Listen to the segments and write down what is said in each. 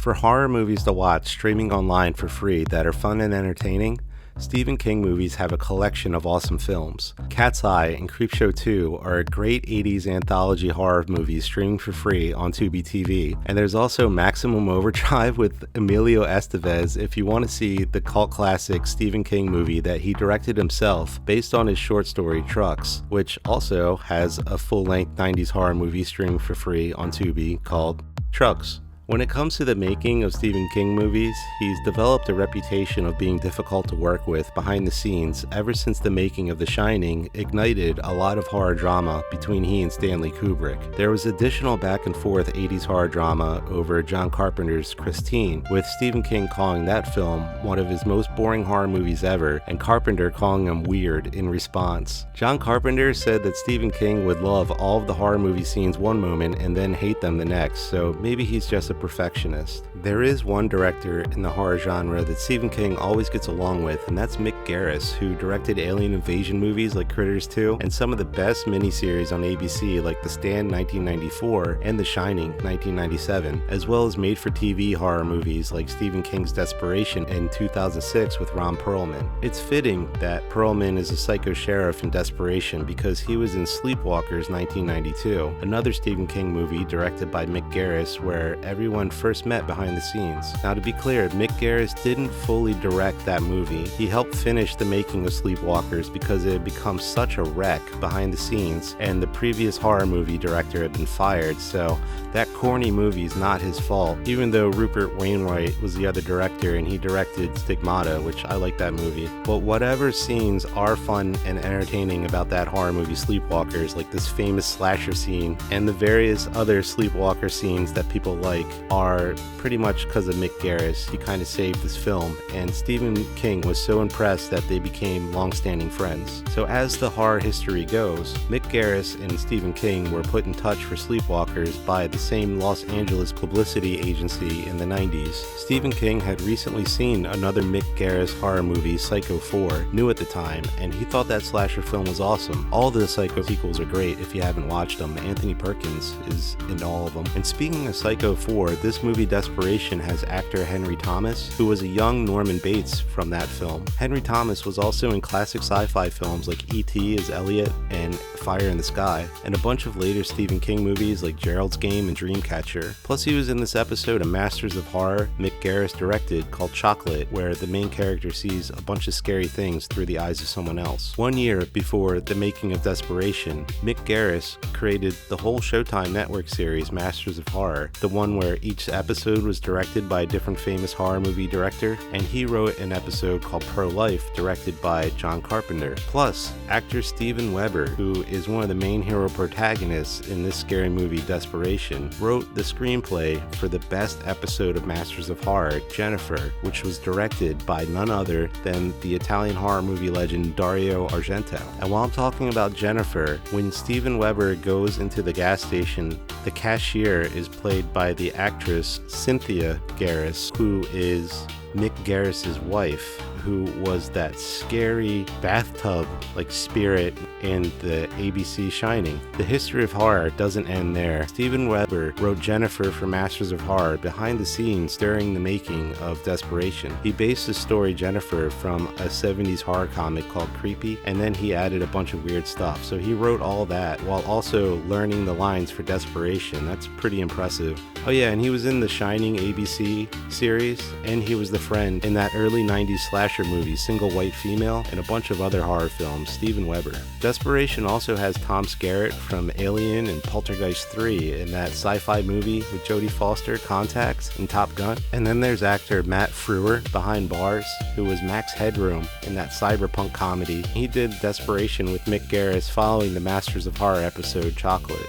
For horror movies to watch streaming online for free that are fun and entertaining, Stephen King movies have a collection of awesome films. Cat's Eye and Creepshow 2 are great 80s anthology horror movies streaming for free on Tubi TV. And there's also Maximum Overdrive with Emilio Estevez if you want to see the cult classic Stephen King movie that he directed himself based on his short story Trucks, which also has a full-length 90s horror movie streaming for free on Tubi called Trucks. When it comes to the making of Stephen King movies, he's developed a reputation of being difficult to work with behind the scenes ever since the making of The Shining ignited a lot of horror drama between he and Stanley Kubrick. There was additional back and forth 80s horror drama over John Carpenter's Christine, with Stephen King calling that film one of his most boring horror movies ever, and Carpenter calling him weird in response. John Carpenter said that Stephen King would love all of the horror movie scenes one moment and then hate them the next, so maybe he's just a perfectionist. There is one director in the horror genre that Stephen King always gets along with, and that's Mick Garris, who directed alien invasion movies like Critters 2 and some of the best miniseries on ABC like The Stand 1994 and The Shining 1997, as well as made-for-TV horror movies like Stephen King's Desperation in 2006 with Ron Perlman. It's fitting that Perlman is a psycho sheriff in Desperation because he was in Sleepwalkers 1992, another Stephen King movie directed by Mick Garris where everyone first met behind the scenes. Now, to be clear, Mick Garris didn't fully direct that movie. He helped finish the making of Sleepwalkers because it had become such a wreck behind the scenes and the previous horror movie director had been fired, so that corny movie is not his fault, even though Rupert Wainwright was the other director and he directed Stigmata, which I like that movie. But whatever scenes are fun and entertaining about that horror movie Sleepwalkers, like this famous slasher scene and the various other Sleepwalker scenes that people like, are pretty much because of Mick Garris. He kind of saved this film, and Stephen King was so impressed that they became long-standing friends. So as the horror history goes, Mick Garris and Stephen King were put in touch for Sleepwalkers by the same Los Angeles publicity agency in the 90s. Stephen King had recently seen another Mick Garris horror movie, Psycho 4, new at the time, and he thought that slasher film was awesome. All the Psycho sequels are great if you haven't watched them. Anthony Perkins is in all of them. And speaking of Psycho 4, this movie Desperation has actor Henry Thomas, who was a young Norman Bates from that film. Henry Thomas was also in classic sci-fi films like E.T. as Elliot and Fire in the Sky, and a bunch of later Stephen King movies like Gerald's Game and Dreamcatcher. Plus he was in this episode of Masters of Horror Mick Garris directed called Chocolate, where the main character sees a bunch of scary things through the eyes of someone else. 1 year before the making of Desperation, Mick Garris created the whole Showtime network series Masters of Horror, the one where each episode was directed by a different famous horror movie director, and he wrote an episode called Pro-Life directed by John Carpenter. Plus, actor Steven Weber, who is one of the main hero protagonists in this scary movie Desperation, wrote the screenplay for the best episode of Masters of Horror, Jennifer, which was directed by none other than the Italian horror movie legend Dario Argento. And while I'm talking about Jennifer, when Steven Weber goes into the gas station, the cashier is played by the actress Cynthia Garris, who is Mick Garris's wife, who was that scary bathtub like spirit in the ABC Shining. The history of horror doesn't end there. Steven Weber wrote Jennifer for Masters of Horror behind the scenes during the making of Desperation. He based his story Jennifer from a 70s horror comic called Creepy, and then he added a bunch of weird stuff. So he wrote all that while also learning the lines for Desperation. That's pretty impressive. Oh yeah, and he was in the Shining ABC series, and he was the friend in that early 90s slasher movie Single White Female and a bunch of other horror films. Steven Weber. Desperation also has Tom Skerritt from Alien and Poltergeist 3 in that sci-fi movie with Jodie Foster, Contacts, and Top Gun. And then there's actor Matt Frewer behind bars, who was Max Headroom in that cyberpunk comedy. He did Desperation with Mick Garris following the Masters of Horror episode Chocolate.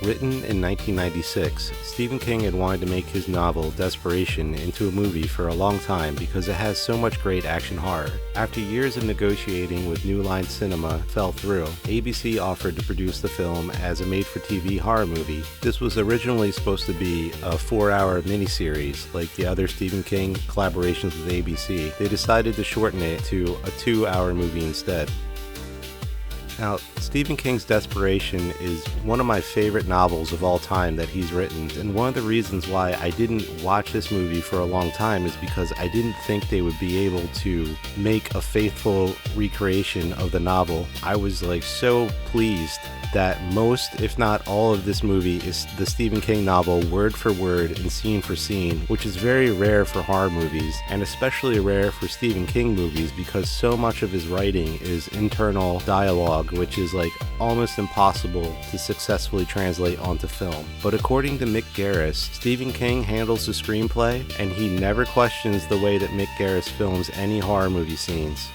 Written in 1996, Stephen King had wanted to make his novel Desperation into a movie for a long time because it has so much great action horror. After years of negotiating with New Line Cinema fell through, ABC offered to produce the film as a made-for-TV horror movie. This was originally supposed to be a 4-hour miniseries like the other Stephen King collaborations with ABC. They decided to shorten it to a 2-hour movie instead. Now, Stephen King's Desperation is one of my favorite novels of all time that he's written, and one of the reasons why I didn't watch this movie for a long time is because I didn't think they would be able to make a faithful recreation of the novel. I was like so pleased that most, if not all, of this movie is the Stephen King novel word for word and scene for scene, which is very rare for horror movies, and especially rare for Stephen King movies because so much of his writing is internal dialogue, which is like almost impossible to successfully translate onto film. But according to Mick Garris, Stephen King handles the screenplay, and he never questions the way that Mick Garris films any horror movie scenes.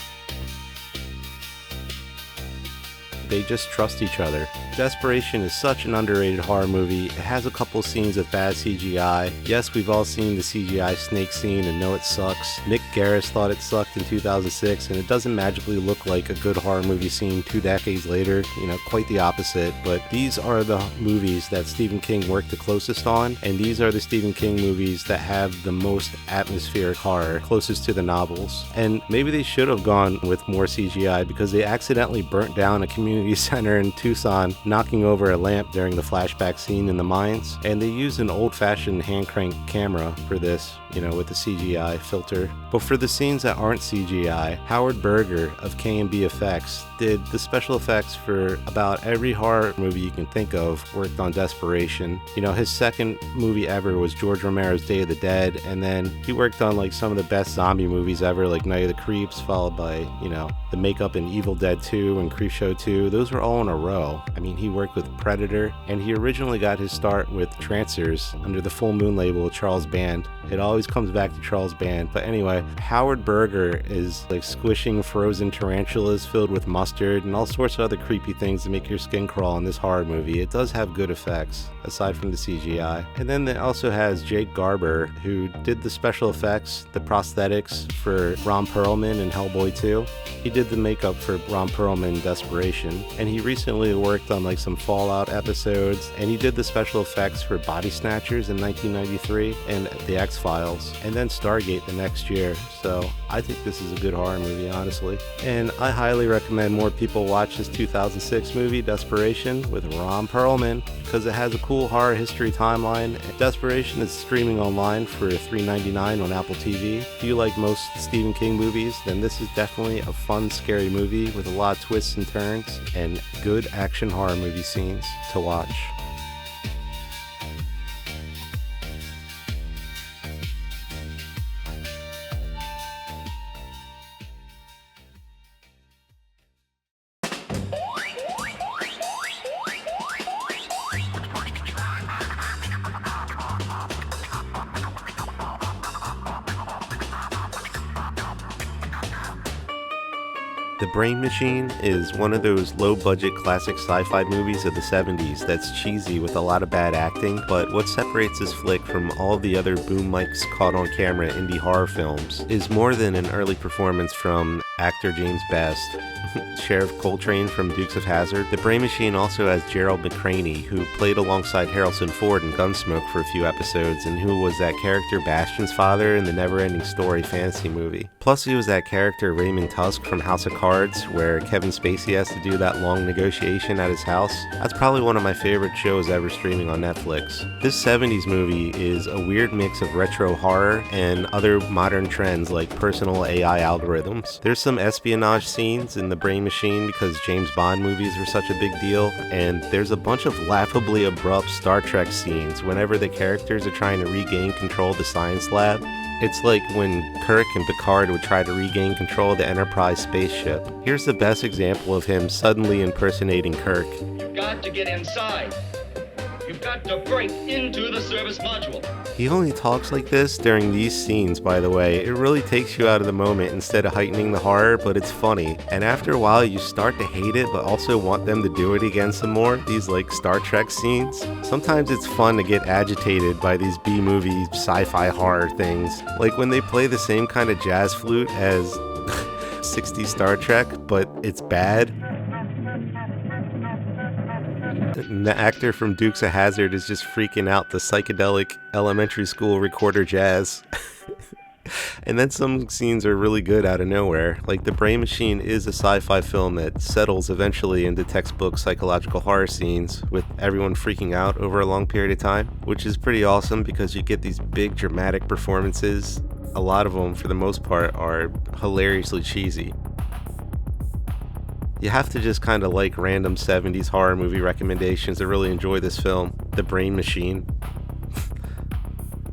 They just trust each other. Desperation is such an underrated horror movie. It has a couple scenes of bad CGI. Yes, we've all seen the CGI snake scene and know it sucks. Mick Garris thought it sucked in 2006, and it doesn't magically look like a good horror movie scene 2 decades later. Quite the opposite. But these are the movies that Stephen King worked the closest on, and these are the Stephen King movies that have the most atmospheric horror, closest to the novels. And maybe they should have gone with more CGI because they accidentally burnt down a community center in Tucson, knocking over a lamp during the flashback scene in the mines, and they used an old-fashioned hand-crank camera for this, with the CGI filter. But for the scenes that aren't CGI, Howard Berger of K&B Effects did the special effects for about every horror movie you can think of, worked on Desperation. His second movie ever was George Romero's Day of the Dead, and then he worked on like some of the best zombie movies ever, like Night of the Creeps, followed by, the makeup in Evil Dead 2 and Creepshow 2. Those were all in a row. He worked with Predator, and he originally got his start with Trancers under the Full Moon label of Charles Band. It always comes back to Charles Band. But anyway, Howard Berger is like squishing frozen tarantulas filled with mustard and all sorts of other creepy things to make your skin crawl in this horror movie. It does have good effects, aside from the CGI. And then it also has Jake Garber, who did the special effects, the prosthetics for Ron Perlman in Hellboy 2. He did the makeup for Ron Perlman in Desperation, and he recently worked on like some Fallout episodes, and he did the special effects for Body Snatchers in 1993 and The X-Files, and then Stargate the next year. So I think this is a good horror movie, honestly. And I highly recommend more people watch this 2006 movie, Desperation, with Ron Perlman, because it has a cool horror history timeline. Desperation is streaming online for $3.99 on Apple TV. If you like most Stephen King movies, then this is definitely a fun, scary movie with a lot of twists and turns and good action horror movie scenes to watch. The Brain Machine is one of those low-budget classic sci-fi movies of the 70s that's cheesy with a lot of bad acting, but what separates this flick from all the other boom mics caught on camera indie horror films is more than an early performance from actor James Best, Sheriff Coltrane from Dukes of Hazzard. The Brain Machine also has Gerald McCraney, who played alongside Harrelson Ford in Gunsmoke for a few episodes, and who was that character Bastion's father in the Neverending Story fantasy movie. Plus he was that character Raymond Tusk from House of Cards, where Kevin Spacey has to do that long negotiation at his house. That's probably one of my favorite shows ever streaming on Netflix. This 70s movie is a weird mix of retro horror and other modern trends like personal AI algorithms. There's some espionage scenes in The Brain Machine because James Bond movies were such a big deal, and there's a bunch of laughably abrupt Star Trek scenes whenever the characters are trying to regain control of the science lab. It's like when Kirk and Picard would try to regain control of the Enterprise spaceship. Here's the best example of him suddenly impersonating Kirk. You've got to get inside. You've got to break into the service module. He only talks like this during these scenes, by the way. It really takes you out of the moment instead of heightening the horror, but it's funny. And after a while, you start to hate it, but also want them to do it again some more. These like Star Trek scenes. Sometimes it's fun to get agitated by these B-movie sci-fi horror things. Like when they play the same kind of jazz flute as 60s Star Trek, but it's bad. And the actor from Dukes of Hazzard is just freaking out the psychedelic elementary school recorder jazz. And then some scenes are really good out of nowhere. Like The Brain Machine is a sci-fi film that settles eventually into textbook psychological horror scenes with everyone freaking out over a long period of time, which is pretty awesome because you get these big dramatic performances. A lot of them, for the most part, are hilariously cheesy. You have to just kind of like random 70s horror movie recommendations to really enjoy this film, The Brain Machine.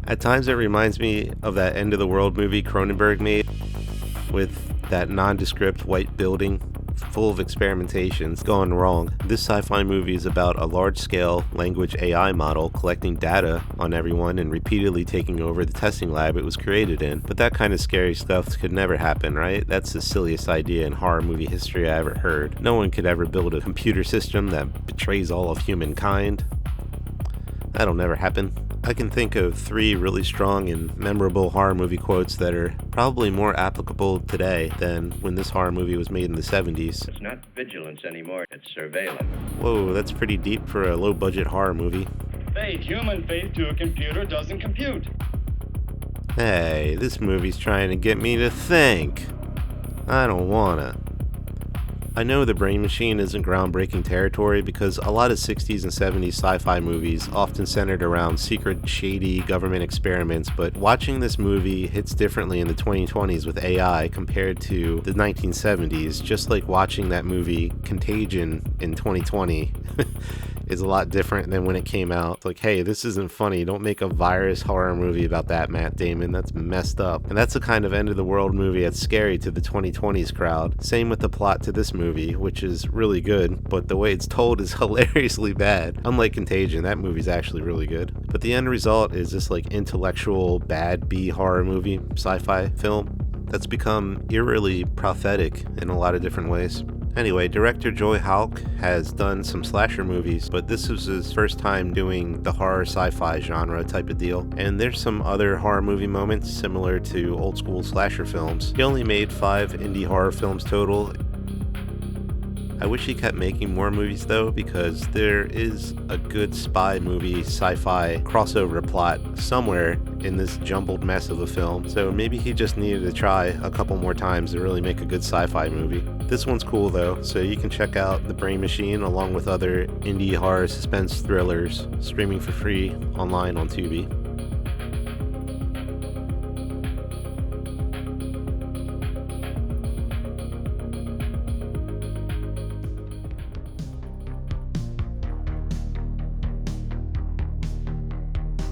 At times it reminds me of that end of the world movie Cronenberg made, with that nondescript white building full of experimentations gone wrong. This sci-fi movie is about a large-scale language AI model collecting data on everyone and repeatedly taking over the testing lab it was created in. But that kind of scary stuff could never happen, right? That's the silliest idea in horror movie history I ever heard. No one could ever build a computer system that betrays all of humankind. That'll never happen. I can think of 3 really strong and memorable horror movie quotes that are probably more applicable today than when this horror movie was made in the 70s. It's not vigilance anymore, it's surveillance. Whoa, that's pretty deep for a low-budget horror movie. Human faith to a computer doesn't compute. Hey, this movie's trying to get me to think. I don't wanna. I know The Brain Machine isn't groundbreaking territory because a lot of 60s and 70s sci-fi movies often centered around secret, shady government experiments, but watching this movie hits differently in the 2020s with AI compared to the 1970s, just like watching that movie Contagion in 2020 is a lot different than when it came out. It's like, hey, this isn't funny. Don't make a virus horror movie about that, Matt Damon. That's messed up. And that's the kind of end of the world movie that's scary to the 2020s crowd. Same with the plot to this movie, which is really good, but the way it's told is hilariously bad. Unlike Contagion, that movie's actually really good. But the end result is this like intellectual bad B horror movie, sci-fi film that's become eerily prophetic in a lot of different ways. Anyway, director Joy Halk has done some slasher movies, but this was his first time doing the horror sci-fi genre type of deal. And there's some other horror movie moments similar to old school slasher films. He only made 5 indie horror films total. I wish he kept making more movies though, because there is a good spy movie sci-fi crossover plot somewhere in this jumbled mess of a film, so maybe he just needed to try a couple more times to really make a good sci-fi movie. This one's cool though, so you can check out The Brain Machine along with other indie horror suspense thrillers streaming for free online on Tubi.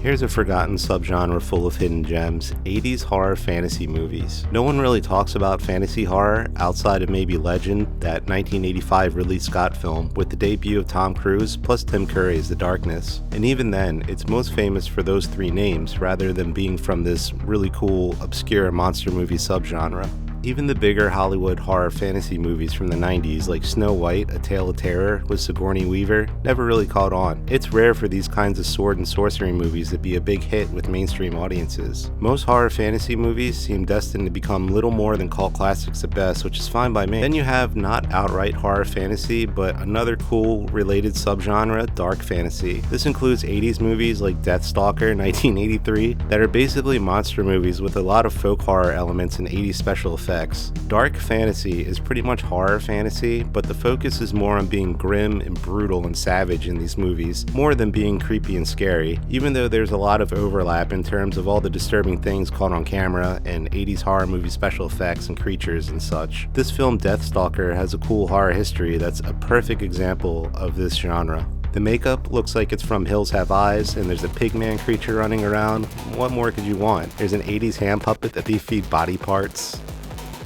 Here's a forgotten subgenre full of hidden gems, 80s horror fantasy movies. No one really talks about fantasy horror outside of maybe Legend, that 1985 Ridley Scott film with the debut of Tom Cruise plus Tim Curry's The Darkness. And even then, it's most famous for those 3 names rather than being from this really cool, obscure monster movie subgenre. Even the bigger Hollywood horror fantasy movies from the 90s like Snow White, A Tale of Terror with Sigourney Weaver never really caught on. It's rare for these kinds of sword and sorcery movies to be a big hit with mainstream audiences. Most horror fantasy movies seem destined to become little more than cult classics at best, which is fine by me. Then you have not outright horror fantasy, but another cool related subgenre, dark fantasy. This includes 80s movies like Deathstalker 1983 that are basically monster movies with a lot of folk horror elements and 80s special effects. Dark fantasy is pretty much horror fantasy, but the focus is more on being grim and brutal and savage in these movies, more than being creepy and scary, even though there's a lot of overlap in terms of all the disturbing things caught on camera and 80s horror movie special effects and creatures and such. This film Deathstalker has a cool horror history that's a perfect example of this genre. The makeup looks like it's from Hills Have Eyes, and there's a pigman creature running around. What more could you want? There's an 80s hand puppet that they feed body parts.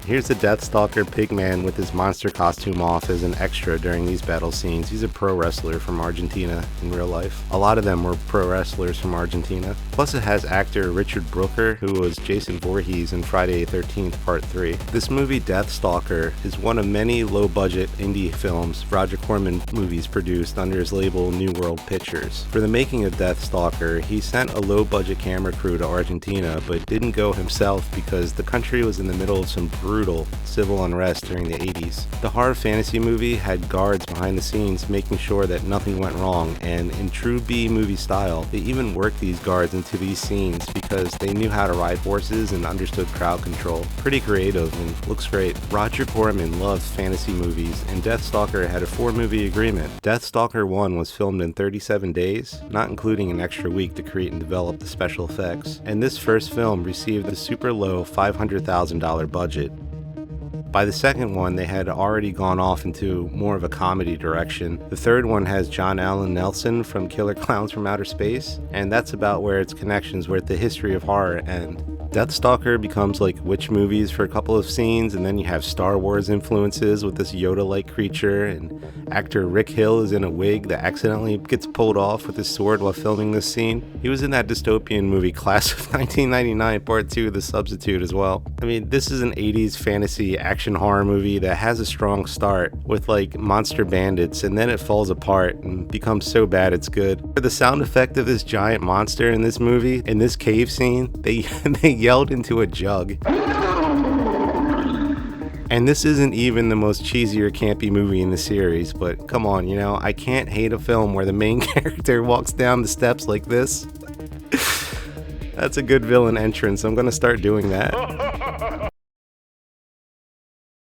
Here's the Deathstalker Pigman with his monster costume off as an extra during these battle scenes. He's a pro wrestler from Argentina in real life. A lot of them were pro wrestlers from Argentina. Plus it has actor Richard Brooker, who was Jason Voorhees in Friday the 13th Part 3. This movie Deathstalker is one of many low-budget indie films Roger Corman movies produced under his label New World Pictures. For the making of Deathstalker, he sent a low-budget camera crew to Argentina, but didn't go himself because the country was in the middle of some brutal brutal civil unrest during the 80s. The horror fantasy movie had guards behind the scenes making sure that nothing went wrong, and in true B-movie style, they even worked these guards into these scenes because they knew how to ride horses and understood crowd control. Pretty creative and looks great. Roger Corman loves fantasy movies, and Deathstalker had a 4-movie agreement. Deathstalker 1 was filmed in 37 days, not including an extra week to create and develop the special effects, and this first film received a super low $500,000 budget. By the second one, they had already gone off into more of a comedy direction. The third one has John Allen Nelson from Killer Clowns from Outer Space, and that's about where its connections with the history of horror end. Deathstalker becomes like witch movies for a couple of scenes, and then you have Star Wars influences with this Yoda-like creature, and actor Rick Hill is in a wig that accidentally gets pulled off with his sword while filming this scene. He was in that dystopian movie Class of 1999 Part 2, The Substitute, as well. I mean, this is an 80s fantasy action horror movie that has a strong start with like monster bandits, and then it falls apart and becomes so bad it's good. For the sound effect of this giant monster in this movie, in this cave scene, they yelled into a jug. And this isn't even the most cheesy or campy movie in the series, but come on, you know, I can't hate a film where the main character walks down the steps like this. That's a good villain entrance. I'm gonna start doing that.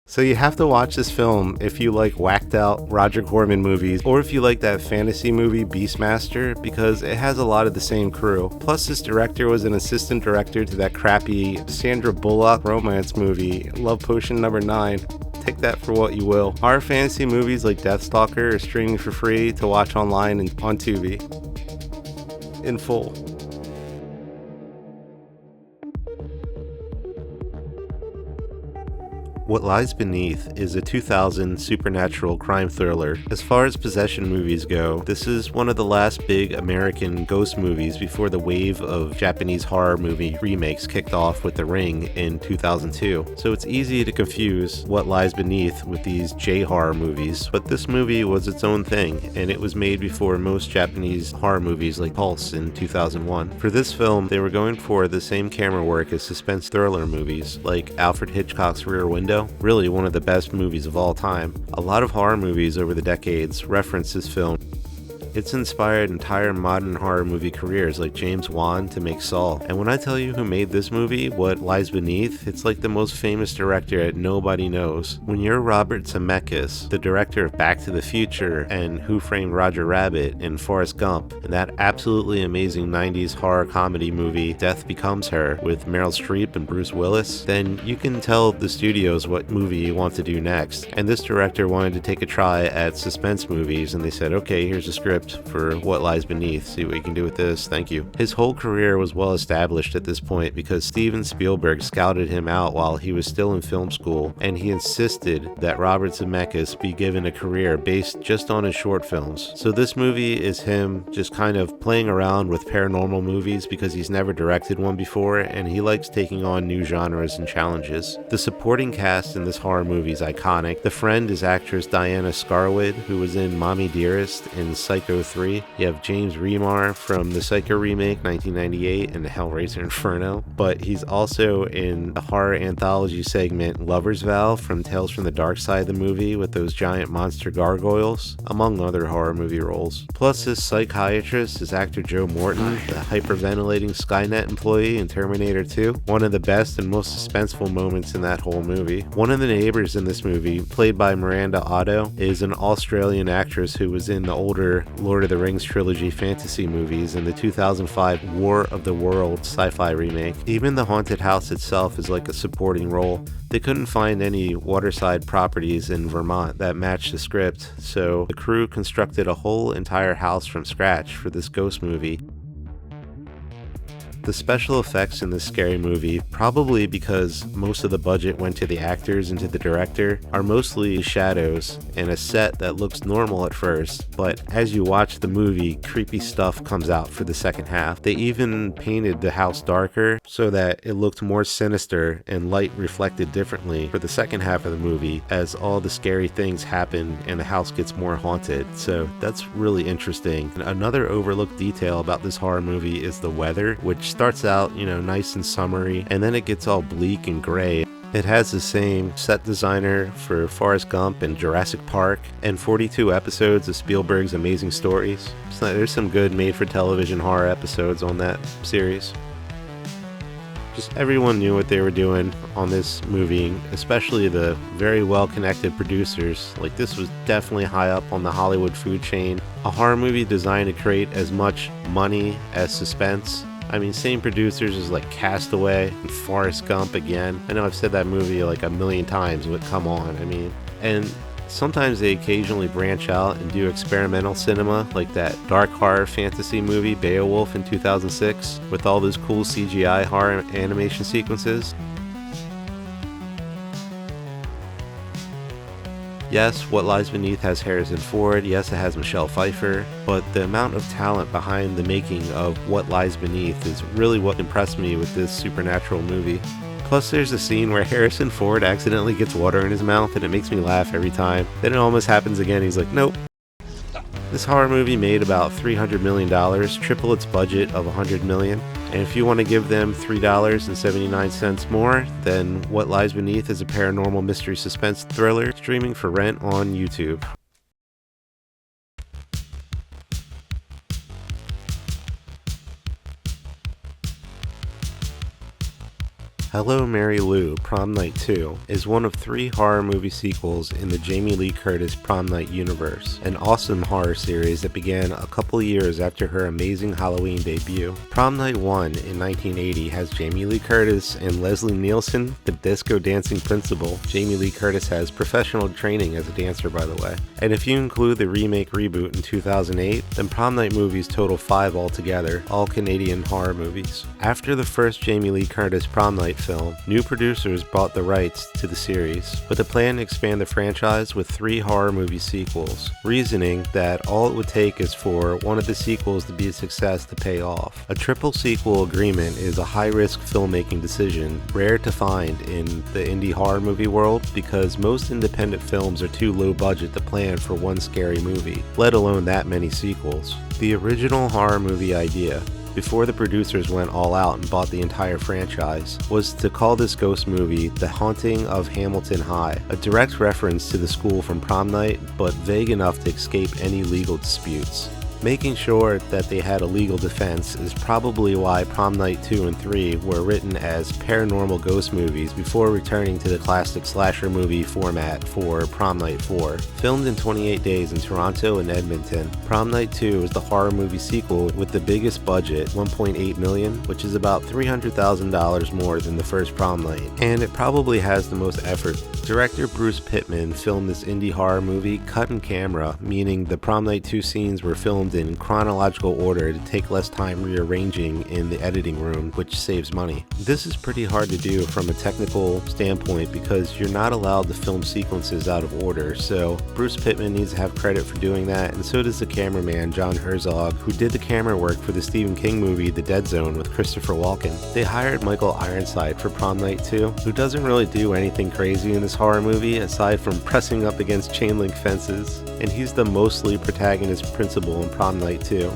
So you have to watch this film if you like whacked out Roger Corman movies, or if you like that fantasy movie Beastmaster, because it has a lot of the same crew. Plus this director was an assistant director to that crappy Sandra Bullock romance movie, Love Potion No. 9. Take that for what you will. Horror fantasy movies like Deathstalker are streaming for free to watch online and on Tubi. In full. What Lies Beneath is a 2000 supernatural crime thriller. As far as possession movies go, this is one of the last big American ghost movies before the wave of Japanese horror movie remakes kicked off with The Ring in 2002. So it's easy to confuse What Lies Beneath with these J-horror movies, but this movie was its own thing, and it was made before most Japanese horror movies like Pulse in 2001. For this film, they were going for the same camera work as suspense thriller movies like Alfred Hitchcock's Rear Window, really one of the best movies of all time. A lot of horror movies over the decades reference this film. It's inspired entire modern horror movie careers like James Wan to make Saw. And when I tell you who made this movie, What Lies Beneath, it's like the most famous director that nobody knows. When you're Robert Zemeckis, the director of Back to the Future and Who Framed Roger Rabbit and Forrest Gump, and that absolutely amazing 90s horror comedy movie Death Becomes Her with Meryl Streep and Bruce Willis, then you can tell the studios what movie you want to do next. And this director wanted to take a try at suspense movies, and they said, okay, here's a script for What Lies Beneath, see what you can do with this, thank you. His whole career was well established at this point because Steven Spielberg scouted him out while he was still in film school, and he insisted that Robert Zemeckis be given a career based just on his short films. So this movie is him just kind of playing around with paranormal movies because he's never directed one before, and he likes taking on new genres and challenges. The supporting cast in this horror movie is iconic. The friend is actress Diana Scarwood, who was in Mommy Dearest and Psycho 3. You have James Remar from the Psycho remake 1998 and the Laltro Inferno, but he's also in the horror anthology segment Lover's Vow from Tales from the Dark Side of the movie with those giant monster gargoyles, among other horror movie roles. Plus his psychiatrist is actor Joe Morton, the hyperventilating Skynet employee in Terminator 2, one of the best and most suspenseful moments in that whole movie. One of the neighbors in this movie, played by Miranda Otto, is an Australian actress who was in the older Lord of the Rings trilogy fantasy movies and the 2005 War of the Worlds sci-fi remake. Even the haunted house itself is like a supporting role. They couldn't find any waterside properties in Vermont that matched the script, so the crew constructed a whole entire house from scratch for this ghost movie. The special effects in this scary movie, probably because most of the budget went to the actors and to the director, are mostly shadows and a set that looks normal at first, but as you watch the movie, creepy stuff comes out for the second half. They even painted the house darker so that it looked more sinister and light reflected differently for the second half of the movie as all the scary things happen and the house gets more haunted. So that's really interesting. And another overlooked detail about this horror movie is the weather, which starts out, nice and summery, and then it gets all bleak and gray. It has the same set designer for Forrest Gump and Jurassic Park, and 42 episodes of Spielberg's Amazing Stories. So there's some good made-for-television horror episodes on that series. Just everyone knew what they were doing on this movie, especially the very well-connected producers. Like, this was definitely high up on the Hollywood food chain. A horror movie designed to create as much money as suspense. I mean, same producers as like Castaway and Forrest Gump again. I know I've said that movie like a million times, but come on, I mean. And sometimes they occasionally branch out and do experimental cinema, like that dark horror fantasy movie Beowulf in 2006, with all those cool CGI horror animation sequences. Yes, What Lies Beneath has Harrison Ford, yes, it has Michelle Pfeiffer, but the amount of talent behind the making of What Lies Beneath is really what impressed me with this supernatural movie. Plus, there's a scene where Harrison Ford accidentally gets water in his mouth, and it makes me laugh every time. Then it almost happens again, he's like, nope. This horror movie made about $300 million, triple its budget of $100 million. And if you want to give them $3.79 more, then What Lies Beneath is a paranormal mystery suspense thriller streaming for rent on YouTube. Hello Mary Lou, Prom Night 2 is one of 3 horror movie sequels in the Jamie Lee Curtis Prom Night universe, an awesome horror series that began a couple years after her amazing Halloween debut. Prom Night 1 in 1980 has Jamie Lee Curtis and Leslie Nielsen, the disco dancing principal. Jamie Lee Curtis has professional training as a dancer, by the way. And if you include the remake reboot in 2008, then Prom Night movies total 5 altogether, all Canadian horror movies. After the first Jamie Lee Curtis Prom Night film, new producers bought the rights to the series, with a plan to expand the franchise with 3 horror movie sequels, reasoning that all it would take is for one of the sequels to be a success to pay off. A triple sequel agreement is a high-risk filmmaking decision, rare to find in the indie horror movie world, because most independent films are too low budget to plan for one scary movie, let alone that many sequels. The original horror movie idea, before the producers went all out and bought the entire franchise, was to call this ghost movie The Haunting of Hamilton High, a direct reference to the school from Prom Night, but vague enough to escape any legal disputes. Making sure that they had a legal defense is probably why Prom Night 2 and 3 were written as paranormal ghost movies before returning to the classic slasher movie format for Prom Night 4. Filmed in 28 days in Toronto and Edmonton, Prom Night 2 is the horror movie sequel with the biggest budget, $1.8 million, which is about $300,000 more than the first Prom Night, and it probably has the most effort. Director Bruce Pittman filmed this indie horror movie cut in camera, meaning the Prom Night 2 scenes were filmed in chronological order to take less time rearranging in the editing room, which saves money. This is pretty hard to do from a technical standpoint because you're not allowed to film sequences out of order, so Bruce Pittman needs to have credit for doing that, and so does the cameraman John Herzog, who did the camera work for the Stephen King movie The Dead Zone with Christopher Walken. They hired Michael Ironside for Prom Night 2, who doesn't really do anything crazy in this horror movie aside from pressing up against chain link fences, and he's the mostly protagonist principal in Prom Night 2.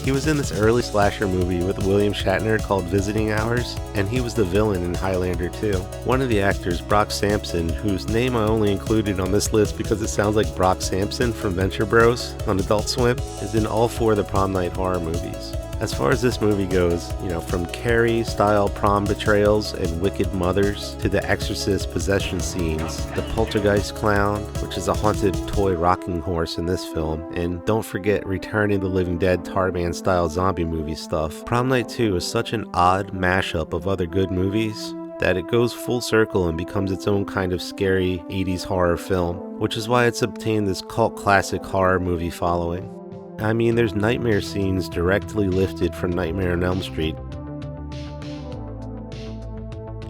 He was in this early slasher movie with William Shatner called Visiting Hours, and he was the villain in Highlander 2. One of the actors, Brock Sampson, whose name I only included on this list because it sounds like Brock Sampson from Venture Bros on Adult Swim, is in all 4 of the Prom Night horror movies. As far as this movie goes, from Carrie-style prom betrayals and wicked mothers to the Exorcist possession scenes, the poltergeist clown, which is a haunted toy rocking horse in this film, and don't forget Return of the Living Dead Tarzan-style zombie movie stuff. Prom Night 2 is such an odd mashup of other good movies that it goes full circle and becomes its own kind of scary 80s horror film, which is why it's obtained this cult classic horror movie following. I mean, there's nightmare scenes directly lifted from Nightmare on Elm Street.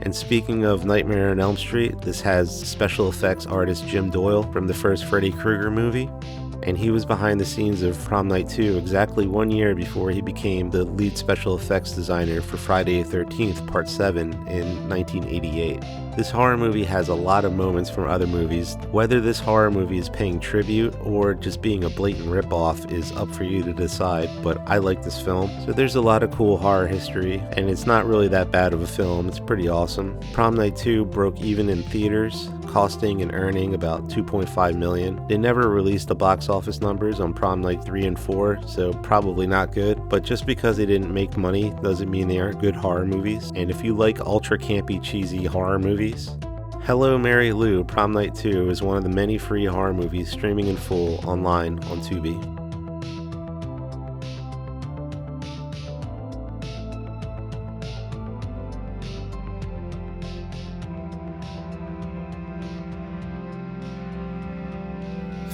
And speaking of Nightmare on Elm Street, this has special effects artist Jim Doyle from the first Freddy Krueger movie. and he was behind the scenes of Prom Night 2 exactly 1 year before he became the lead special effects designer for Friday the 13th Part 7 in 1988. This horror movie has a lot of moments from other movies. Whether this horror movie is paying tribute or just being a blatant ripoff is up for you to decide, but I like this film. So there's a lot of cool horror history, and it's not really that bad of a film. It's pretty awesome. Prom Night 2 broke even in theaters, costing and earning about $2.5 million. They never released the box office numbers on Prom Night 3 and 4, so probably not good, but just because they didn't make money doesn't mean they aren't good horror movies. And if you like ultra campy, cheesy horror movies, Hello Mary Lou Prom Night 2 is one of the many free horror movies streaming in full online on Tubi.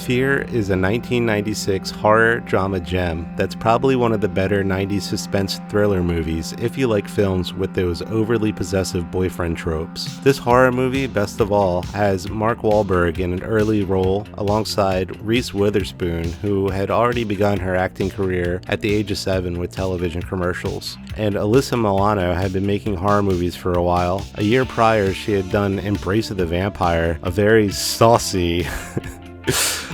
Fear is a 1996 horror drama gem that's probably one of the better 90s suspense thriller movies if you like films with those overly possessive boyfriend tropes. This horror movie, best of all, has Mark Wahlberg in an early role alongside Reese Witherspoon, who had already begun her acting career at the age of 7 with television commercials. And Alyssa Milano had been making horror movies for a while. A year prior, she had done Embrace of the Vampire, a very saucy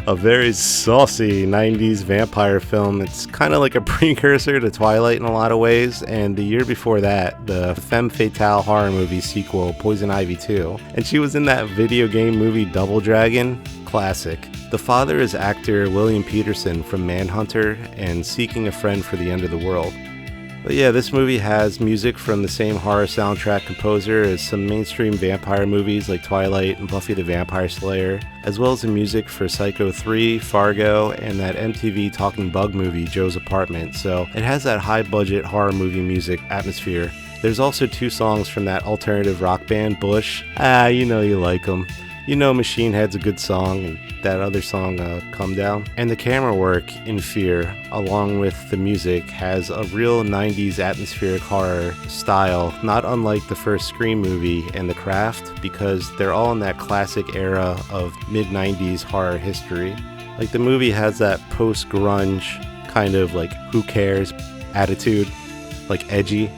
90s vampire film. It's kind of like a precursor to Twilight in a lot of ways, and the year before that, the femme fatale horror movie sequel, Poison Ivy 2. And she was in that video game movie Double Dragon. Classic. The father is actor William Peterson from Manhunter and Seeking a Friend for the End of the World. But yeah, this movie has music from the same horror soundtrack composer as some mainstream vampire movies like Twilight and Buffy the Vampire Slayer, as well as the music for Psycho 3, Fargo, and that MTV Talking Bug movie, Joe's Apartment, so it has that high-budget horror movie music atmosphere. There's also 2 songs from that alternative rock band, Bush. You know you like them. You know Machine Head's a good song, and that other song, Come Down. And the camera work in Fear, along with the music, has a real 90s atmospheric horror style, not unlike the first Scream movie and The Craft, because they're all in that classic era of mid-90s horror history. Like, the movie has that post-grunge kind of like who cares attitude, like edgy.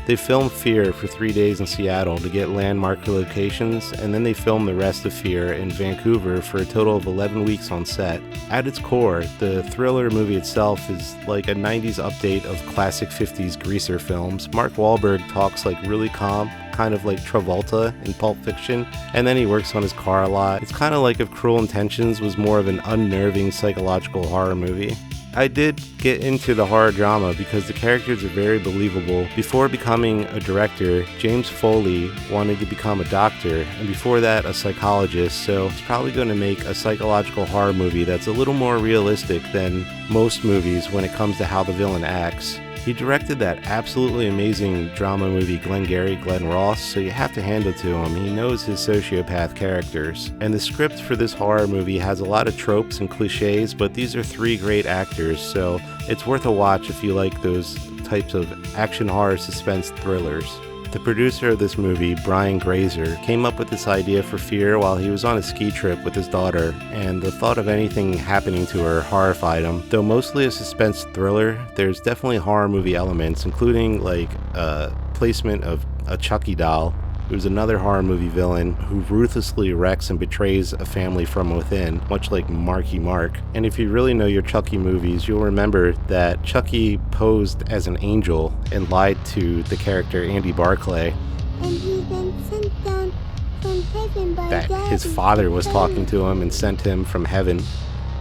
They filmed Fear for 3 days in Seattle to get landmark locations, and then they filmed the rest of Fear in Vancouver for a total of 11 weeks on set. At its core, the thriller movie itself is like a 90s update of classic 50s greaser films. Mark Wahlberg talks like really calm, kind of like Travolta in Pulp Fiction, and then he works on his car a lot. It's kind of like if Cruel Intentions was more of an unnerving psychological horror movie. I did get into the horror drama because the characters are very believable. Before becoming a director, James Foley wanted to become a doctor, and before that a psychologist, so he's probably going to make a psychological horror movie that's a little more realistic than most movies when it comes to how the villain acts. He directed that absolutely amazing drama movie Glengarry Glen Ross, so you have to hand it to him. He knows his sociopath characters. And the script for this horror movie has a lot of tropes and cliches, but these are 3 great actors, so it's worth a watch if you like those types of action horror suspense thrillers. The producer of this movie, Brian Grazer, came up with this idea for Fear while he was on a ski trip with his daughter, and the thought of anything happening to her horrified him. Though mostly a suspense thriller, there's definitely horror movie elements, including like placement of a Chucky doll, who's another horror movie villain who ruthlessly wrecks and betrays a family from within, much like Marky Mark. And if you really know your Chucky movies, you'll remember that Chucky posed as an angel and lied to the character Andy Barclay. And he's been sent down from heaven by that God his father was talking to him and sent him from heaven.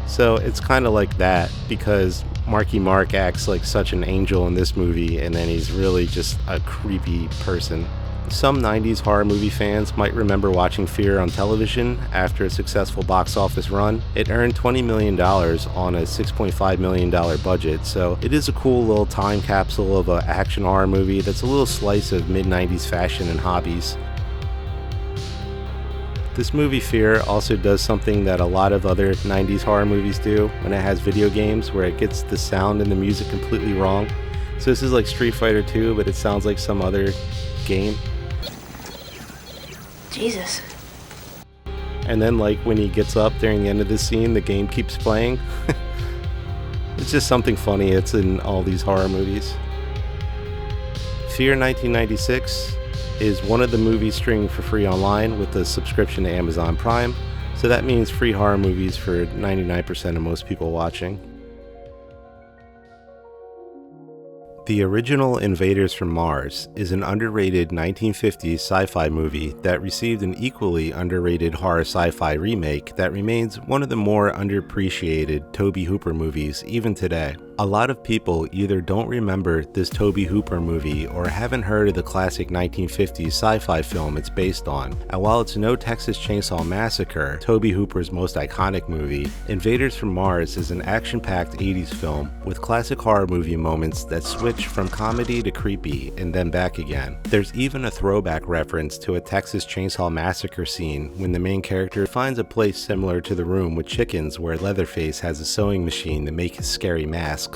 So it's kind of like that, because Marky Mark acts like such an angel in this movie, and then he's really just a creepy person. Some 90s horror movie fans might remember watching Fear on television after a successful box office run. It earned $20 million on a $6.5 million budget, so it is a cool little time capsule of an action horror movie that's a little slice of mid-90s fashion and hobbies. This movie Fear also does something that a lot of other 90s horror movies do when it has video games, where it gets the sound and the music completely wrong. So this is like Street Fighter 2, but it sounds like some other game. Jesus. And then like when he gets up during the end of the scene, the game keeps playing. It's just something funny. It's in all these horror movies. Fear 1996 is one of the movies streaming for free online with a subscription to Amazon Prime. So that means free horror movies for 99% of most people watching. The original Invaders from Mars is an underrated 1950s sci-fi movie that received an equally underrated horror sci-fi remake that remains one of the more underappreciated Tobe Hooper movies even today. A lot of people either don't remember this Tobe Hooper movie or haven't heard of the classic 1950s sci-fi film it's based on. And while it's no Texas Chainsaw Massacre, Tobe Hooper's most iconic movie, Invaders from Mars is an action-packed 80s film with classic horror movie moments that switch from comedy to creepy and then back again. There's even a throwback reference to a Texas Chainsaw Massacre scene when the main character finds a place similar to the room with chickens where Leatherface has a sewing machine to make his scary masks.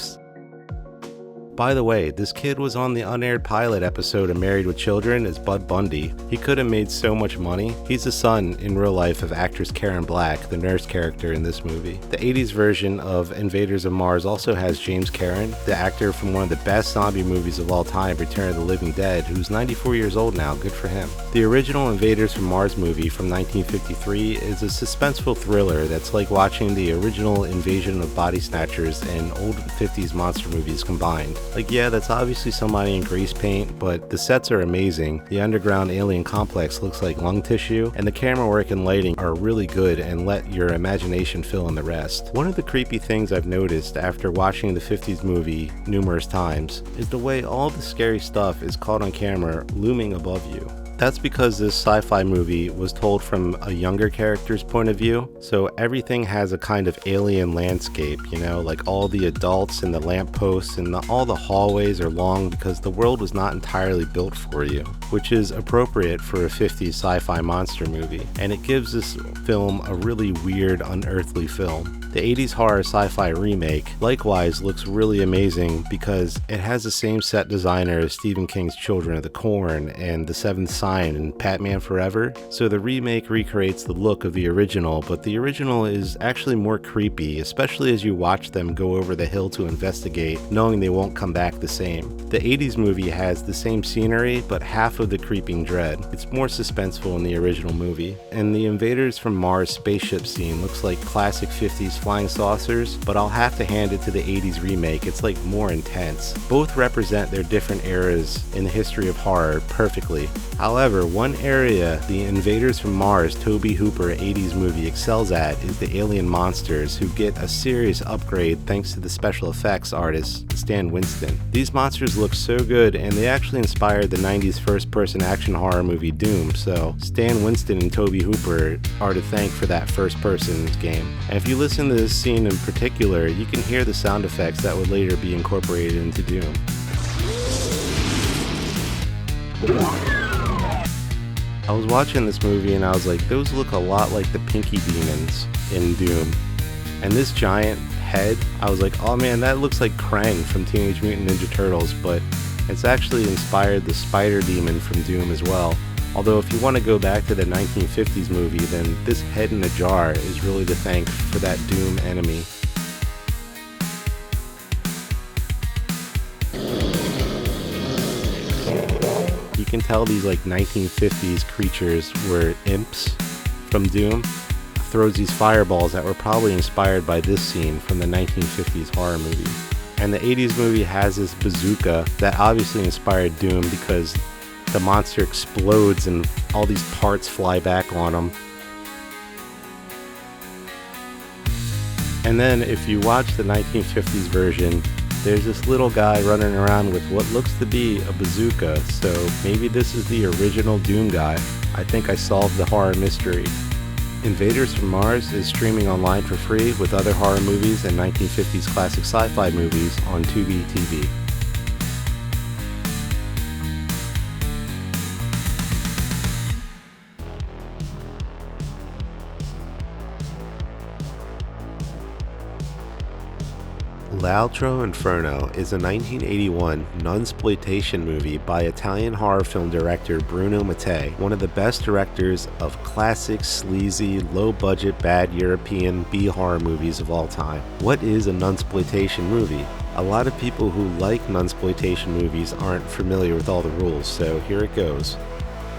By the way, this kid was on the unaired pilot episode of Married with Children as Bud Bundy. He could have made so much money. He's the son in real life of actress Karen Black, the nurse character in this movie. The 80s version of Invaders of Mars also has James Karen, the actor from one of the best zombie movies of all time, Return of the Living Dead, who's 94 years old now, good for him. The original Invaders from Mars movie from 1953 is a suspenseful thriller that's like watching the original Invasion of Body Snatchers and old 50s monster movies combined. Like, yeah, that's obviously somebody in grease paint, but the sets are amazing. The underground alien complex looks like lung tissue, and the camera work and lighting are really good and let your imagination fill in the rest. One of the creepy things I've noticed after watching the 50s movie numerous times is the way all the scary stuff is caught on camera looming above you. That's because this sci-fi movie was told from a younger character's point of view, so everything has a kind of alien landscape, you know, like all the adults and the lampposts and all the hallways are long because the world was not entirely built for you, which is appropriate for a 50s sci-fi monster movie, and it gives this film a really weird, unearthly film. The 80s horror sci-fi remake likewise looks really amazing because it has the same set designer as Stephen King's Children of the Corn and The Seventh Sign and Batman Forever, so the remake recreates the look of the original, but the original is actually more creepy, especially as you watch them go over the hill to investigate, knowing they won't come back the same. The 80s movie has the same scenery, but half of the creeping dread. It's more suspenseful in the original movie, and the Invaders from Mars spaceship scene looks like classic 50s flying saucers, but I'll have to hand it to the 80s remake. It's like more intense. Both represent their different eras in the history of horror perfectly. However, one area the Invaders from Mars Tobe Hooper 80s movie excels at is the alien monsters, who get a serious upgrade thanks to the special effects artist Stan Winston. These monsters look so good, and they actually inspired the 90s first-person action horror movie Doom, so Stan Winston and Tobe Hooper are to thank for that first-person game. And if you listen to this scene in particular, you can hear the sound effects that would later be incorporated into Doom. I was watching this movie and I was like, those look a lot like the Pinky Demons in Doom. And this giant head, I was like, oh man, that looks like Krang from Teenage Mutant Ninja Turtles, but it's actually inspired the Spider Demon from Doom as well. Although if you want to go back to the 1950s movie, then this head in a jar is really to thank for that Doom enemy. You can tell these like 1950s creatures were imps from Doom. Throws these fireballs that were probably inspired by this scene from the 1950s horror movie. And the 80s movie has this bazooka that obviously inspired Doom because the monster explodes and all these parts fly back on him. And then if you watch the 1950s version, there's this little guy running around with what looks to be a bazooka, so maybe this is the original Doom guy. I think I solved the horror mystery. Invaders from Mars is streaming online for free with other horror movies and 1950s classic sci-fi movies on Tubi TV. Laltro Inferno is a 1981 nunsploitation movie by Italian horror film director Bruno Mattei, one of the best directors of classic, sleazy, low-budget, bad European B-horror movies of all time. What is a nunsploitation movie? A lot of people who like nunsploitation movies aren't familiar with all the rules, so here it goes.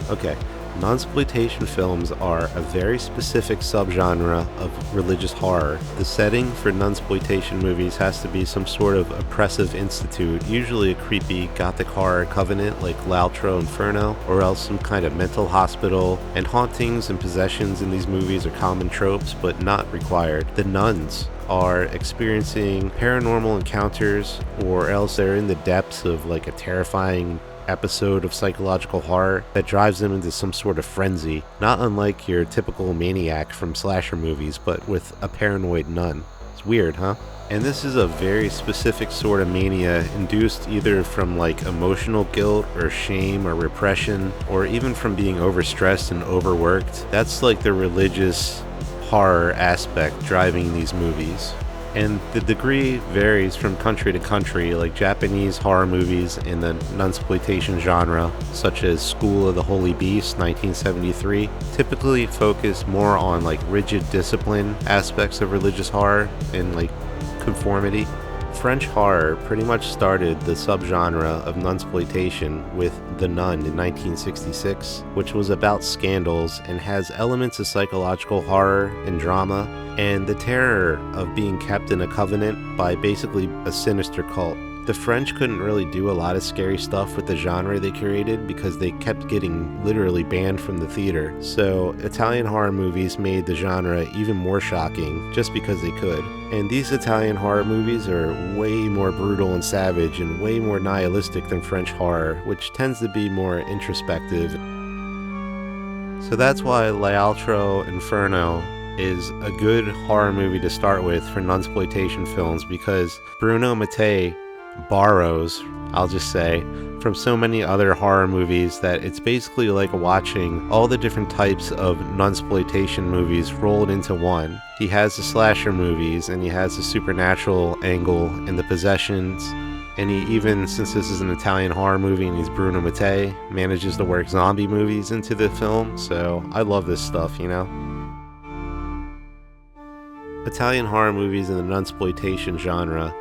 Okay. Nunsploitation films are a very specific subgenre of religious horror. The setting for nunsploitation movies has to be some sort of oppressive institute, usually a creepy gothic horror covenant like Laltro Inferno, or else some kind of mental hospital, and hauntings and possessions in these movies are common tropes, but not required. The nuns are experiencing paranormal encounters, or else they're in the depths of like a terrifying episode of psychological horror that drives them into some sort of frenzy, not unlike your typical maniac from slasher movies, but with a paranoid nun. It's weird, huh? And this is a very specific sort of mania induced either from like emotional guilt or shame or repression, or even from being overstressed and overworked. That's like the religious horror aspect driving these movies. And the degree varies from country to country, like Japanese horror movies in the nunsploitation genre, such as School of the Holy Beast, 1973, typically focus more on like rigid discipline aspects of religious horror and like conformity. French horror pretty much started the subgenre of nunsploitation with The Nun in 1966, which was about scandals and has elements of psychological horror and drama, and the terror of being kept in a covenant by basically a sinister cult. The French couldn't really do a lot of scary stuff with the genre they created because they kept getting literally banned from the theater. So Italian horror movies made the genre even more shocking just because they could. And these Italian horror movies are way more brutal and savage and way more nihilistic than French horror, which tends to be more introspective. So that's why Laltro Inferno is a good horror movie to start with for nunsploitation films, because Bruno Mattei borrows, I'll just say, from so many other horror movies that it's basically like watching all the different types of nunsploitation movies rolled into one. He has the slasher movies, and he has the supernatural angle and the possessions, and he even, since this is an Italian horror movie and he's Bruno Mattei, manages to work zombie movies into the film. So I love this stuff, you know? Italian horror movies in the nunsploitation genre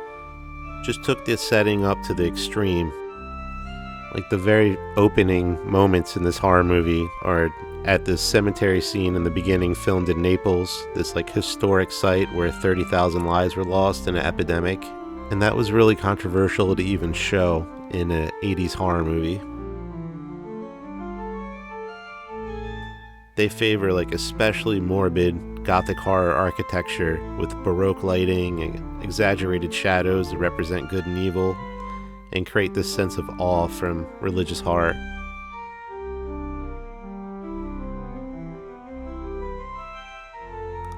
just took this setting up to the extreme. Like the very opening moments in this horror movie are at this cemetery scene in the beginning, filmed in Naples, this like historic site where 30,000 lives were lost in an epidemic. And that was really controversial to even show in an 80s horror movie. They favor like especially morbid Gothic horror architecture with Baroque lighting and exaggerated shadows that represent good and evil, and create this sense of awe from religious horror.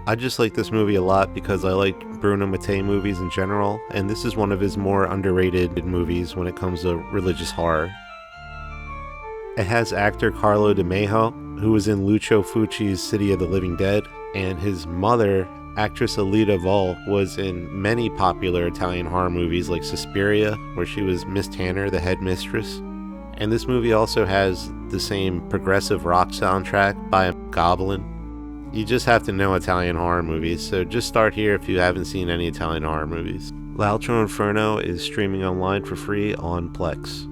I just like this movie a lot because I like Bruno Mattei movies in general, and this is one of his more underrated movies when it comes to religious horror. It has actor Carlo Di Majo, who was in Lucio Fulci's City of the Living Dead, and his mother, actress Alida Vol, was in many popular Italian horror movies like Suspiria, where she was Miss Tanner, the headmistress. And this movie also has the same progressive rock soundtrack by Goblin. You just have to know Italian horror movies, so just start here if you haven't seen any Italian horror movies. Laltro Inferno is streaming online for free on Plex.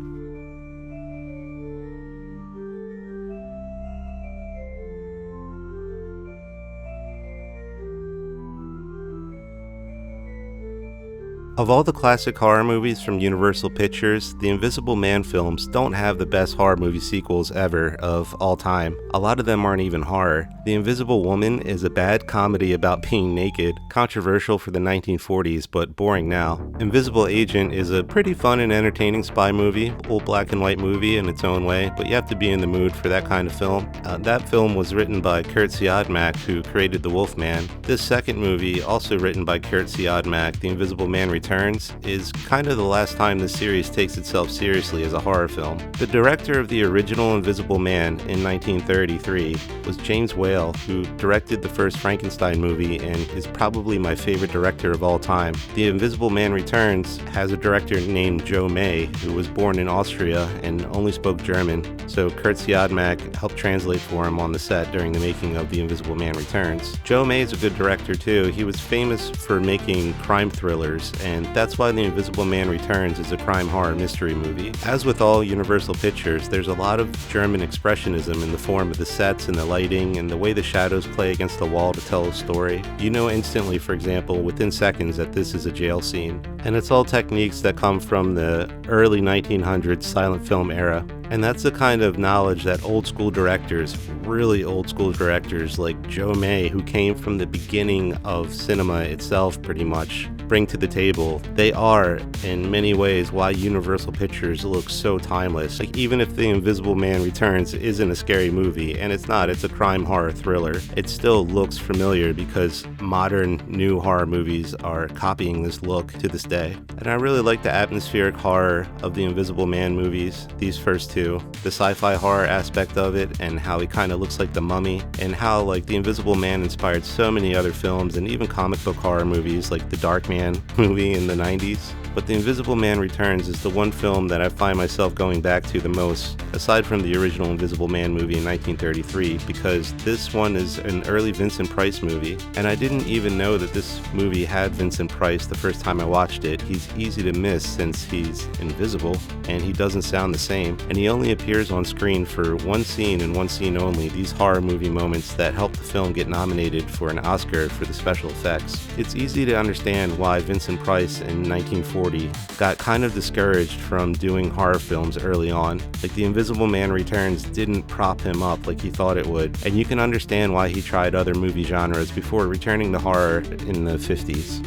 Of all the classic horror movies from Universal Pictures, the Invisible Man films don't have the best horror movie sequels ever of all time. A lot of them aren't even horror. The Invisible Woman is a bad comedy about being naked, controversial for the 1940s but boring now. Invisible Agent is a pretty fun and entertaining spy movie, old black and white movie in its own way, but you have to be in the mood for that kind of film. That film was written by Kurt Siodmak, who created The Wolfman. This second movie, also written by Kurt Siodmak, The Invisible Man Returns, Returns is kind of the last time the series takes itself seriously as a horror film. The director of the original Invisible Man in 1933 was James Whale, who directed the first Frankenstein movie and is probably my favorite director of all time. The Invisible Man Returns has a director named Joe May, who was born in Austria and only spoke German, so Kurt Siodmak helped translate for him on the set during the making of The Invisible Man Returns. Joe May is a good director too. He was famous for making crime thrillers, and that's why The Invisible Man Returns is a crime horror mystery movie. As with all Universal Pictures, there's a lot of German expressionism in the form of the sets and the lighting and the way the shadows play against the wall to tell a story. You know instantly, for example, within seconds that this is a jail scene. And it's all techniques that come from the early 1900s silent film era. And that's the kind of knowledge that old school directors, really old school directors like Joe May, who came from the beginning of cinema itself pretty much, bring to the table. They are, in many ways, why Universal Pictures looks so timeless. Like, even if The Invisible Man Returns isn't a scary movie, and it's not, it's a crime horror thriller, it still looks familiar because modern new horror movies are copying this look to this day. And I really like the atmospheric horror of the Invisible Man movies, these first two. The sci-fi horror aspect of it, and how he kind of looks like the Mummy, and how like The Invisible Man inspired so many other films and even comic book horror movies like the Darkman movie in the 90s. But The Invisible Man Returns is the one film that I find myself going back to the most, aside from the original Invisible Man movie in 1933, because this one is an early Vincent Price movie, and I didn't even know that this movie had Vincent Price the first time I watched it. He's easy to miss since he's invisible, and he doesn't sound the same, and he only appears on screen for one scene and one scene only, these horror movie moments that helped the film get nominated for an Oscar for the special effects. It's easy to understand why Vincent Price in 1940 got kind of discouraged from doing horror films early on. Like, The Invisible Man Returns didn't prop him up like he thought it would, and you can understand why he tried other movie genres before returning to horror in the 50s.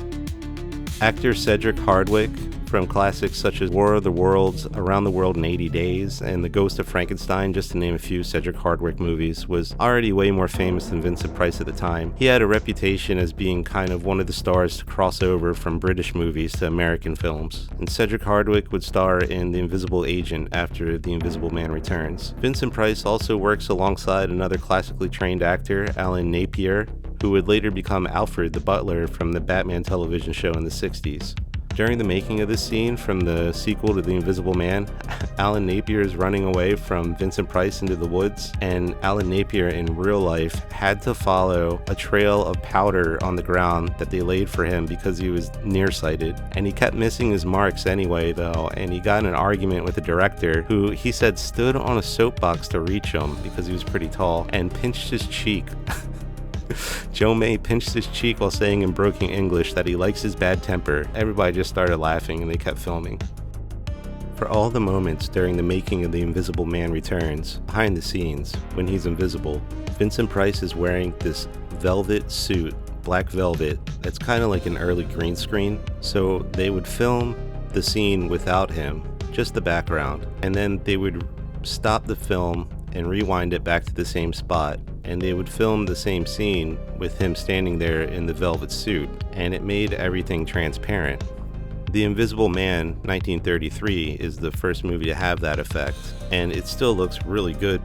Actor Cedric Hardwicke, from classics such as War of the Worlds, Around the World in 80 Days, and The Ghost of Frankenstein, just to name a few Cedric Hardwicke movies, was already way more famous than Vincent Price at the time. He had a reputation as being kind of one of the stars to cross over from British movies to American films, and Cedric Hardwicke would star in The Invisible Agent after The Invisible Man Returns. Vincent Price also works alongside another classically trained actor, Alan Napier, who would later become Alfred the Butler from the Batman television show in the 60s. During the making of this scene from the sequel to The Invisible Man, Alan Napier is running away from Vincent Price into the woods, and Alan Napier in real life had to follow a trail of powder on the ground that they laid for him because he was nearsighted. And he kept missing his marks anyway though, and he got in an argument with the director, who he said stood on a soapbox to reach him because he was pretty tall, and pinched his cheek. Joe May pinched his cheek while saying in broken English that he likes his bad temper. Everybody just started laughing and they kept filming. For all the moments during the making of The Invisible Man Returns, behind the scenes, when he's invisible, Vincent Price is wearing this velvet suit, black velvet, that's kind of like an early green screen. So they would film the scene without him, just the background, and then they would stop the film and rewind it back to the same spot, and they would film the same scene with him standing there in the velvet suit, and it made everything transparent. The Invisible Man 1933 is the first movie to have that effect, and it still looks really good.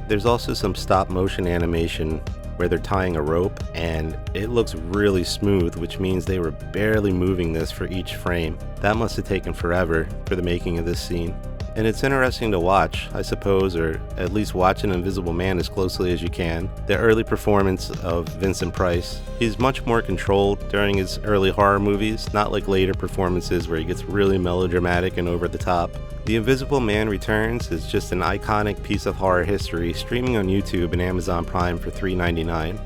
There's also some stop motion animation where they're tying a rope, and it looks really smooth, which means they were barely moving this for each frame. That must have taken forever for the making of this scene. And it's interesting to watch, I suppose, or at least watch an Invisible Man as closely as you can. The early performance of Vincent Price. He's much more controlled during his early horror movies, not like later performances where he gets really melodramatic and over the top. The Invisible Man Returns is just an iconic piece of horror history, streaming on YouTube and Amazon Prime for $3.99.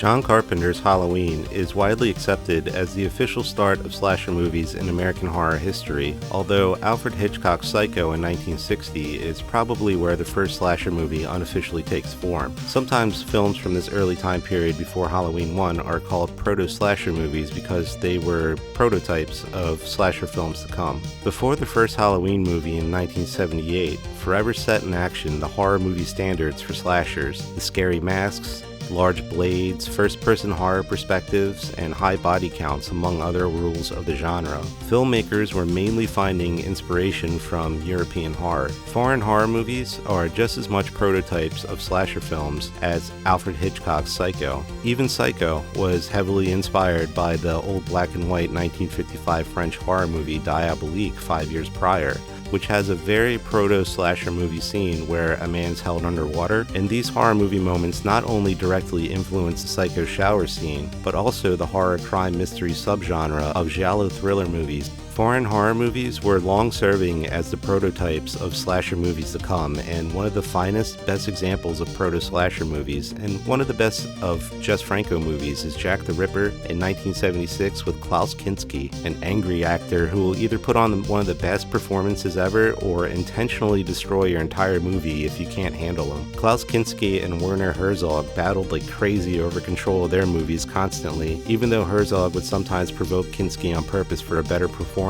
John Carpenter's Halloween is widely accepted as the official start of slasher movies in American horror history, although Alfred Hitchcock's Psycho in 1960 is probably where the first slasher movie unofficially takes form. Sometimes films from this early time period before Halloween 1 are called proto-slasher movies because they were prototypes of slasher films to come. Before the first Halloween movie in 1978, forever set in action the horror movie standards for slashers, the scary masks, large blades, first-person horror perspectives, and high body counts among other rules of the genre. Filmmakers were mainly finding inspiration from European horror. Foreign horror movies are just as much prototypes of slasher films as Alfred Hitchcock's Psycho. Even Psycho was heavily inspired by the old black and white 1955 French horror movie Diabolique 5 years prior, which has a very proto-slasher movie scene where a man's held underwater, and these horror movie moments not only directly influence the Psycho shower scene, but also the horror crime mystery subgenre of giallo thriller movies. Foreign horror movies were long-serving as the prototypes of slasher movies to come, and one of the finest, best examples of proto-slasher movies, and one of the best of Jess Franco movies, is Jack the Ripper in 1976 with Klaus Kinski, an angry actor who will either put on one of the best performances ever or intentionally destroy your entire movie if you can't handle him. Klaus Kinski and Werner Herzog battled like crazy over control of their movies constantly, even though Herzog would sometimes provoke Kinski on purpose for a better performance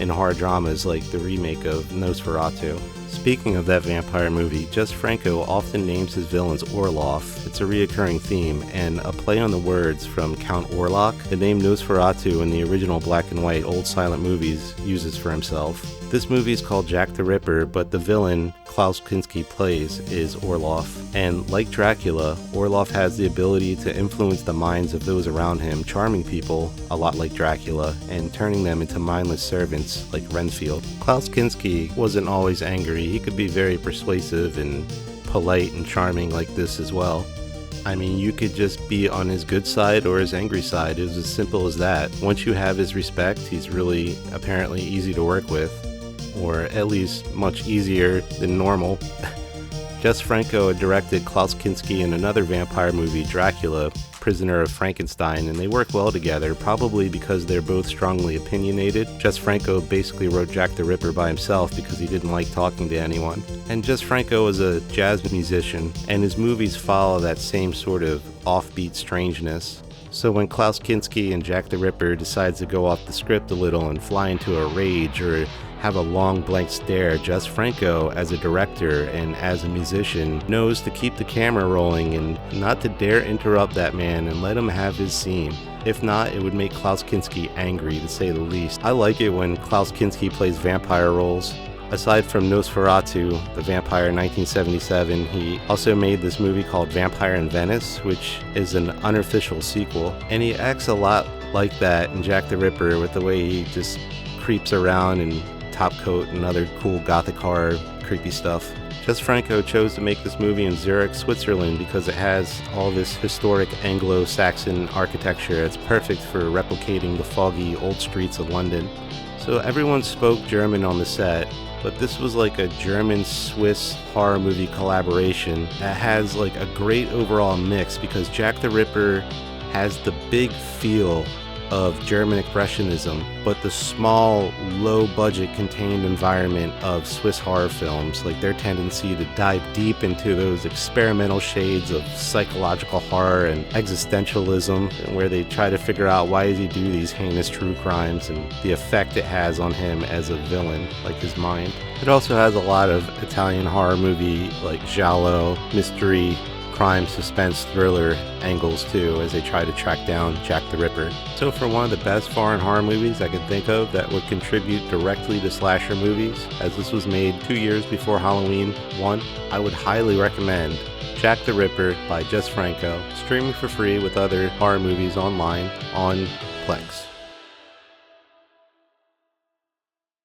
in horror dramas like the remake of Nosferatu. Speaking of that vampire movie, Jess Franco often names his villains Orloff. It's a reoccurring theme, and a play on the words from Count Orlok, the name Nosferatu in the original black and white old silent movies uses for himself. This movie is called Jack the Ripper, but the villain Klaus Kinski plays is Orloff. And like Dracula, Orloff has the ability to influence the minds of those around him, charming people, a lot like Dracula, and turning them into mindless servants like Renfield. Klaus Kinski wasn't always angry. He could be very persuasive and polite and charming like this as well. I mean, you could just be on his good side or his angry side. It was as simple as that. Once you have his respect, he's really apparently easy to work with, or at least much easier than normal. Jess Franco had directed Klaus Kinski in another vampire movie, Dracula, Prisoner of Frankenstein, and they work well together, probably because they're both strongly opinionated. Jess Franco basically wrote Jack the Ripper by himself because he didn't like talking to anyone. And Jess Franco is a jazz musician, and his movies follow that same sort of offbeat strangeness. So when Klaus Kinski and Jack the Ripper decides to go off the script a little and fly into a rage or have a long blank stare, Jess Franco, as a director and as a musician, knows to keep the camera rolling and not to dare interrupt that man and let him have his scene. If not, it would make Klaus Kinski angry, to say the least. I like it when Klaus Kinski plays vampire roles. Aside from Nosferatu, the vampire in 1977, he also made this movie called Vampire in Venice, which is an unofficial sequel. And he acts a lot like that in Jack the Ripper with the way he just creeps around in top coat and other cool gothic horror creepy stuff. Jess Franco chose to make this movie in Zurich, Switzerland because it has all this historic Anglo-Saxon architecture. It's perfect for replicating the foggy old streets of London. So everyone spoke German on the set, but this was like a German-Swiss horror movie collaboration that has like a great overall mix because Jack the Ripper has the big feel of German Expressionism, but the small, low-budget, contained environment of Swiss horror films, like their tendency to dive deep into those experimental shades of psychological horror and existentialism, where they try to figure out why does he do these heinous true crimes and the effect it has on him as a villain, like his mind. It also has a lot of Italian horror movie, like giallo, mystery, crime, suspense, thriller angles too, as they try to track down Jack the Ripper. So for one of the best foreign horror movies I could think of that would contribute directly to slasher movies, as this was made 2 years before Halloween 1, I would highly recommend Jack the Ripper by Jess Franco, streaming for free with other horror movies online on Plex.